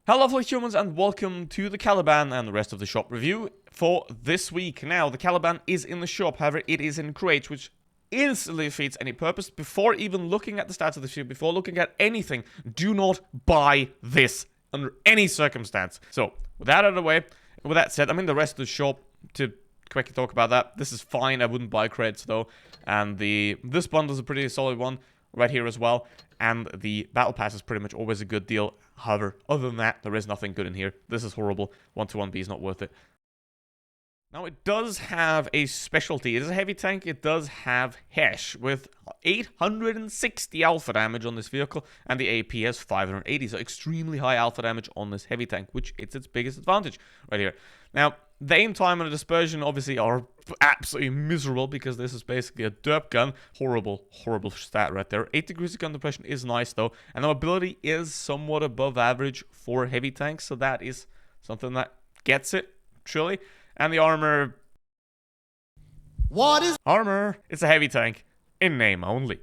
Hello fellow humans and welcome to the Caliban and the rest of the shop review for this week. Now, the Caliban is in the shop, however it is in crates, which instantly defeats any purpose. Before even looking at the stats of the ship, before looking at anything, do not buy this under any circumstance. So, with that out of the way, with that said, I'm in the rest of the shop to quickly talk about that. This is fine, I wouldn't buy crates though, and this bundle is a pretty solid one right here as well. And the battle pass is pretty much always a good deal. However, other than that, there is nothing good in here. This is horrible. 1-to-1 B is not worth it. Now, it does have a specialty. It is a heavy tank. It does have Hesh with 860 alpha damage on this vehicle. And the AP has 580. So extremely high alpha damage on this heavy tank, which is its biggest advantage right here. Now, the aim time and the dispersion obviously are absolutely miserable because this is basically a derp gun. Horrible, horrible stat right there. 8 degrees of gun depression is nice though. And the mobility is somewhat above average for heavy tanks. So that is something that gets it, truly. And the armor... What is armor? It's a heavy tank. In name only.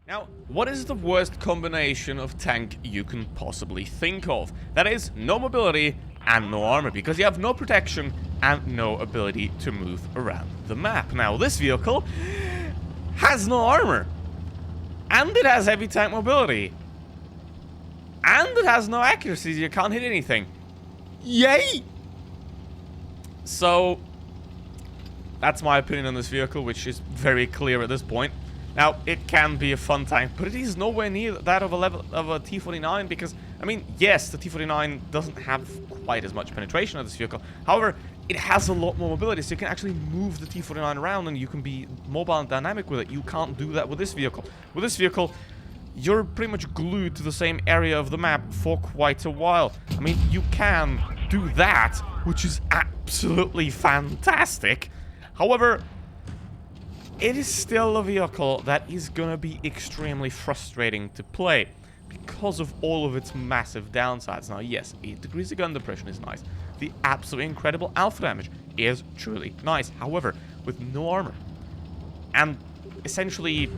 Now, what is the worst combination of tank you can possibly think of? That is, no mobility and no armor, because you have no protection and no ability to move around the map. Now, this vehicle has no armor, and it has heavy tank mobility, and it has no accuracy, you can't hit anything. Yay! So, that's my opinion on this vehicle, which is very clear at this point. Now, it can be a fun tank, but it is nowhere near that of a level of a T-49 because, I mean, yes, the T-49 doesn't have quite as much penetration as this vehicle. However, it has a lot more mobility, so you can actually move the T-49 around and you can be mobile and dynamic with it. You can't do that with this vehicle. With this vehicle, you're pretty much glued to the same area of the map for quite a while. I mean, you can do that, which is absolutely fantastic. However, it is still a vehicle that is gonna be extremely frustrating to play because of all of its massive downsides. Now, yes, 8 degrees of gun depression is nice. The absolutely incredible alpha damage is truly nice. However, with no armor and essentially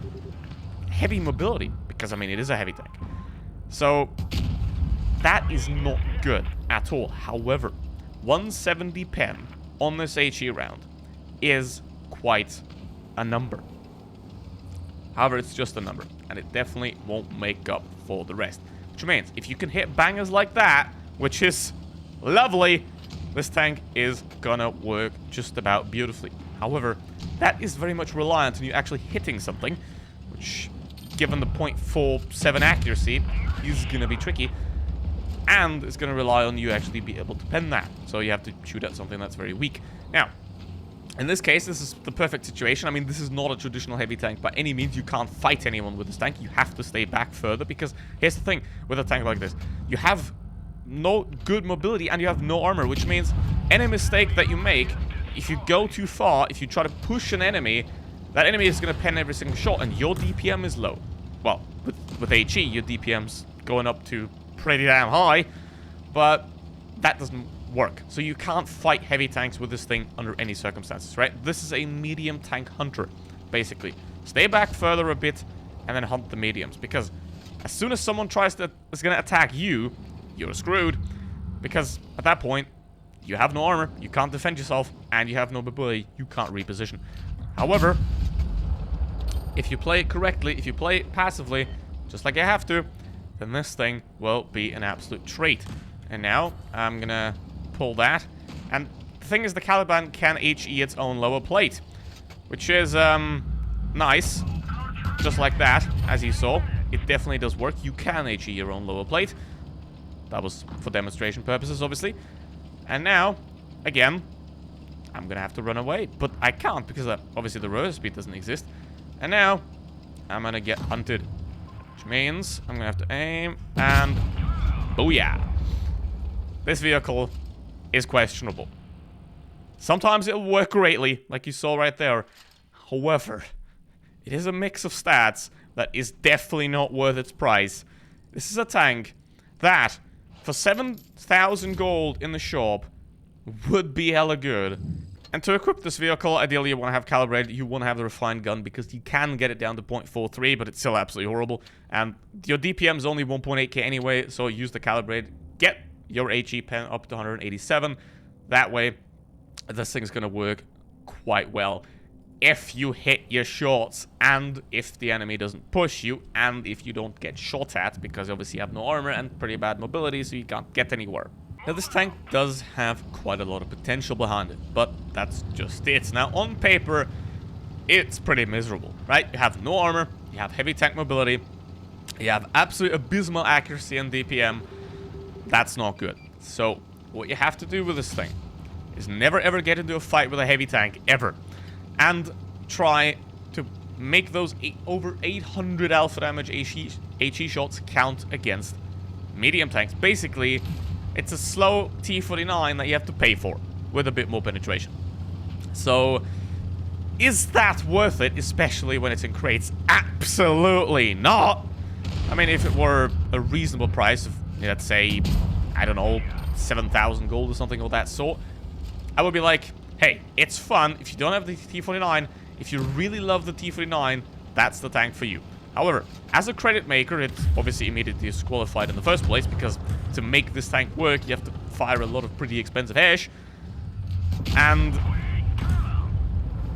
heavy mobility, because, I mean, it is a heavy tank. So, that is not good at all. However, 170 pen on this HE round is quite a number. However, it's just a number, and it definitely won't make up for the rest. Which means, if you can hit bangers like that, which is lovely, this tank is gonna work just about beautifully. However, that is very much reliant on you actually hitting something, which, given the 0.47 accuracy, is gonna be tricky. And it's gonna rely on you actually be able to pen that. So you have to shoot at something that's very weak. Now, in this case, this is the perfect situation. I mean, this is not a traditional heavy tank by any means. You can't fight anyone with this tank. You have to stay back further because here's the thing with a tank like this. You have no good mobility and you have no armor, which means any mistake that you make, if you go too far, if you try to push an enemy, that enemy is going to pen every single shot and your DPM is low. Well, with HE, your DPM's going up to pretty damn high, but that doesn't work. So you can't fight heavy tanks with this thing under any circumstances, right? This is a medium tank hunter, basically. Stay back further a bit and then hunt the mediums, because as soon as someone is going to attack you, you're screwed, because at that point you have no armor, you can't defend yourself, and you have no mobility, you can't reposition. However, if you play it correctly, if you play it passively, just like you have to, then this thing will be an absolute treat. And now I'm gonna pull that, and the thing is, the Caliban can HE its own lower plate, which is nice. Just like that, as you saw, it definitely does work. You can HE your own lower plate. That was for demonstration purposes, obviously. And now, again, I'm gonna have to run away, but I can't because obviously the rotor speed doesn't exist. And now I'm gonna get hunted, which means I'm gonna have to aim and booyah. This vehicle is questionable. Sometimes it'll work greatly, like you saw right there. However, it is a mix of stats that is definitely not worth its price. This is a tank that, for 7,000 gold in the shop, would be hella good. And to equip this vehicle, ideally you want to have calibrated, you want to have the refined gun, because you can get it down to 0.43, but it's still absolutely horrible. And your DPM is only 1.8k anyway, so use the calibrated get your HE pen up to 187. That way, this thing's going to work quite well if you hit your shots, and if the enemy doesn't push you, and if you don't get shot at, because obviously you have no armor and pretty bad mobility, so you can't get anywhere. Now, this tank does have quite a lot of potential behind it, but that's just it. Now, on paper, it's pretty miserable, right? You have no armor, you have heavy tank mobility, you have absolute abysmal accuracy and DPM. That's not good. So, what you have to do with this thing is never ever get into a fight with a heavy tank, ever. And try to make those over 800 alpha damage HE shots count against medium tanks. Basically, it's a slow T49 that you have to pay for, with a bit more penetration. So, is that worth it, especially when it's in crates? Absolutely not! I mean, if it were a reasonable price of, let's say, I don't know, 7,000 gold or something of that sort, I would be like, hey, it's fun. If you don't have the T49, if you really love the T49, that's the tank for you. However, as a credit maker, it's obviously immediately disqualified in the first place, because to make this tank work, you have to fire a lot of pretty expensive hash. And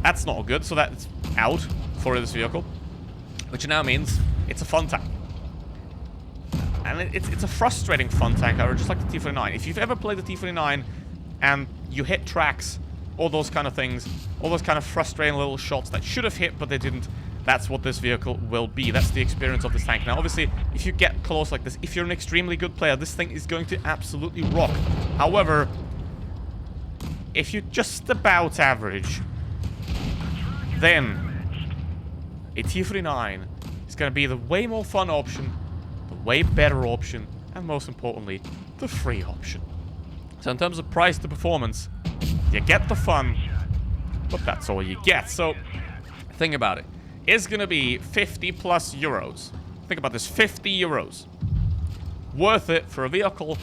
that's not good, so that's out for this vehicle. Which now means it's a fun tank. And it's a frustrating fun tank, however, just like the T49. If you've ever played the T49 and you hit tracks, all those kind of things, all those kind of frustrating little shots that should have hit but they didn't, that's what this vehicle will be. That's the experience of this tank. Now, obviously, if you get close like this, if you're an extremely good player, this thing is going to absolutely rock. However, if you're just about average, then a T49 is going to be the way more fun option, the way better option, and most importantly, the free option. So in terms of price to performance, you get the fun, but that's all you get. So, think about it. It's going to be 50 plus euros. Think about this, 50 euros. Worth it for a vehicle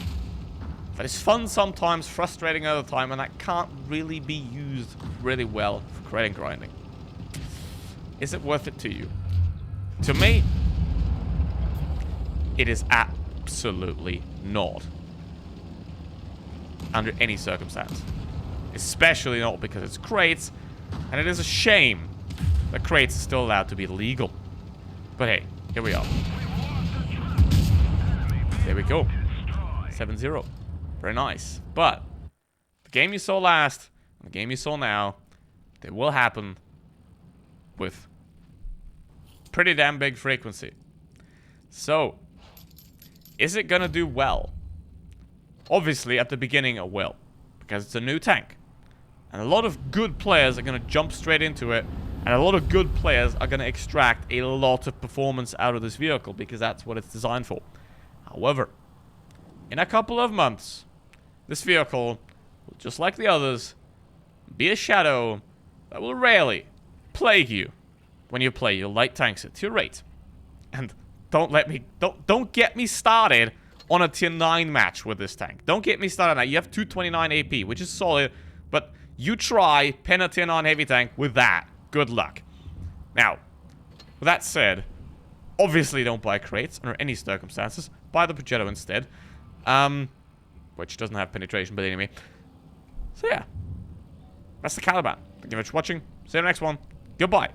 that is fun sometimes, frustrating other time, and that can't really be used really well for credit grinding. Is it worth it to you? To me, it is absolutely not. Under any circumstance. Especially not because it's crates, and it is a shame that crates are still allowed to be legal. But hey, here we are. There we go. 7-0. Very nice. But the game you saw last, and the game you saw now, they will happen with pretty damn big frequency. So, is it gonna do well? Obviously, at the beginning it will, because it's a new tank. And a lot of good players are going to jump straight into it, and a lot of good players are going to extract a lot of performance out of this vehicle, because that's what it's designed for. However, in a couple of months, this vehicle will, just like the others, be a shadow that will rarely plague you when you play your light tanks at tier 8. And don't get me started on a tier 9 match with this tank. Don't get me started on that. You have 229 AP, which is solid, but you try pen a tier 9 heavy tank with that. Good luck. Now, with that said, obviously don't buy crates under any circumstances. Buy the Progetto instead. Which doesn't have penetration, but anyway. So yeah. That's the Caliban. Thank you very much for watching. See you in the next one. Goodbye.